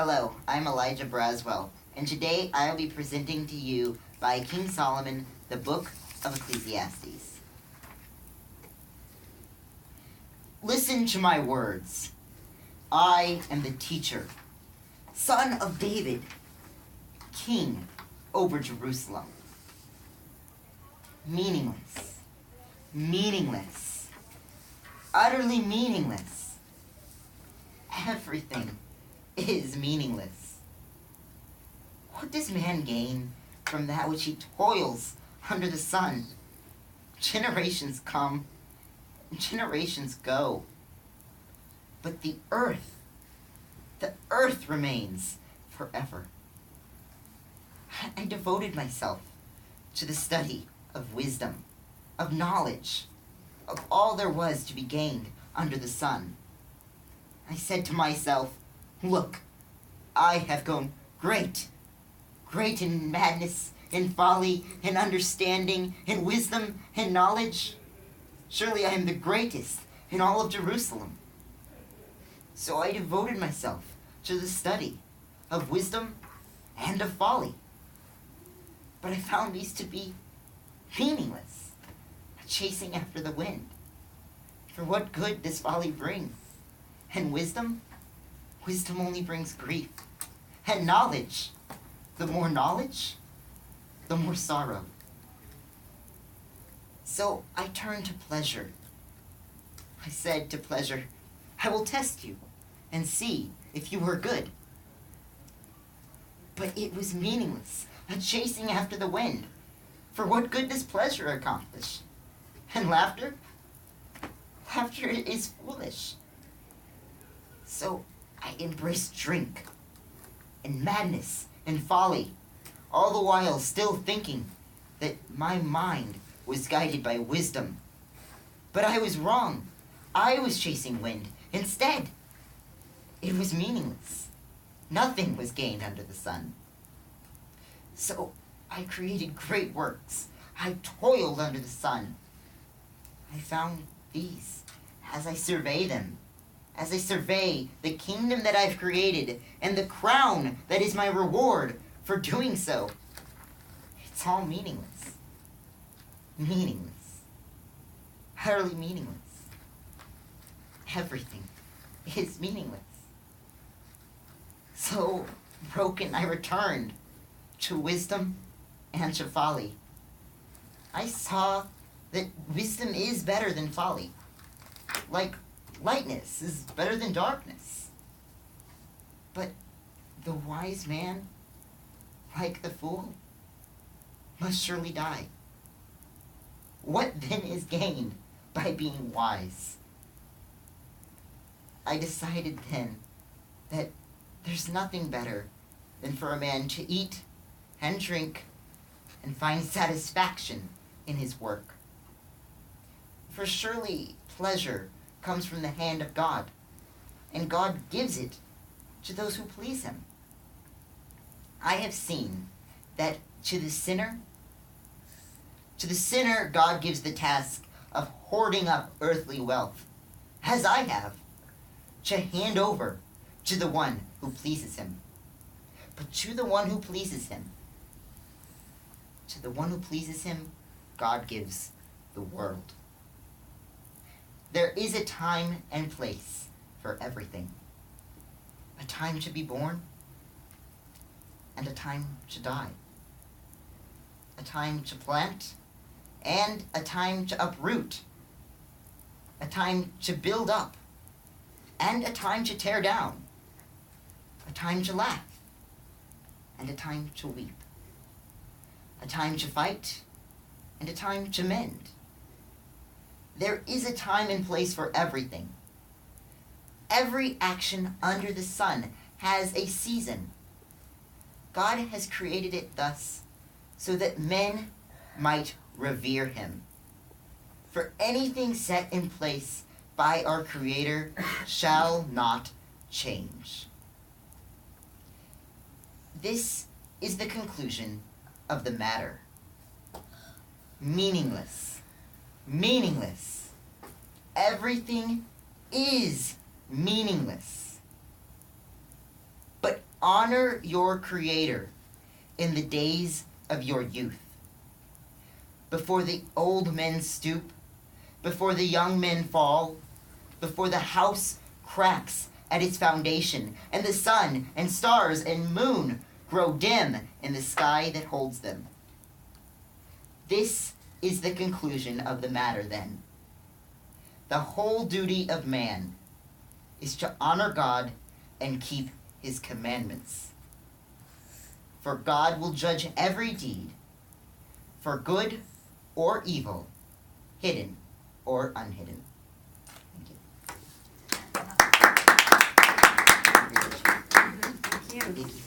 Hello, I'm Elijah Braswell, and today I will be presenting to you by King Solomon the book of Ecclesiastes. Listen to my words. I am the teacher, son of David, king over Jerusalem. Meaningless, meaningless, utterly meaningless. Everything is meaningless. What does man gain from that which he toils under the sun? Generations come, generations go. But the earth remains forever. I devoted myself to the study of wisdom, of knowledge, of all there was to be gained under the sun. I said to myself, look, I have grown great in madness, in folly, in understanding, in wisdom, in knowledge. Surely I am the greatest in all of Jerusalem. So I devoted myself to the study of wisdom and of folly. But I found these to be meaningless, chasing after the wind. For what good does folly bring? And wisdom only brings grief. And knowledge, the more knowledge, the more sorrow. So I turned to pleasure. I said to pleasure, I will test you and see if you are good. But it was meaningless, a chasing after the wind. For what good does pleasure accomplish? And laughter? Laughter is foolish. So I embraced drink and madness and folly, all the while still thinking that my mind was guided by wisdom. But I was wrong. I was chasing wind instead. It was meaningless. Nothing was gained under the sun. So I created great works. I toiled under the sun. I found these as I survey them, as I survey the kingdom that I've created and the crown that is my reward for doing so. It's all meaningless. Meaningless. Utterly meaningless. Everything is meaningless. So broken, I returned to wisdom and to folly. I saw that wisdom is better than folly. Like lightness is better than darkness. But the wise man, like the fool, must surely die. What then is gained by being wise? I decided then that there's nothing better than for a man to eat and drink and find satisfaction in his work. For surely pleasure comes from the hand of God, and God gives it to those who please him. I have seen that to the sinner, God gives the task of hoarding up earthly wealth, as I have, to hand over to the one who pleases him. But to the one who pleases him, God gives the world. There is a time and place for everything. A time to be born and a time to die. A time to plant and a time to uproot. A time to build up and a time to tear down. A time to laugh and a time to weep. A time to fight and a time to mend. There is a time and place for everything. Every action under the sun has a season. God has created it thus so that men might revere him. For anything set in place by our Creator shall not change. This is the conclusion of the matter. Meaningless. Meaningless. Everything is meaningless. But Honor your Creator in the days of your youth, before the old men stoop, before the young men fall, before the house cracks at its foundation, and the sun and stars and moon grow dim in the sky that holds them. This is the conclusion of the matter, then. The whole duty of man is to honor God and keep his commandments. For God will judge every deed, for good or evil, hidden or unhidden. Thank you. Thank you. Thank you for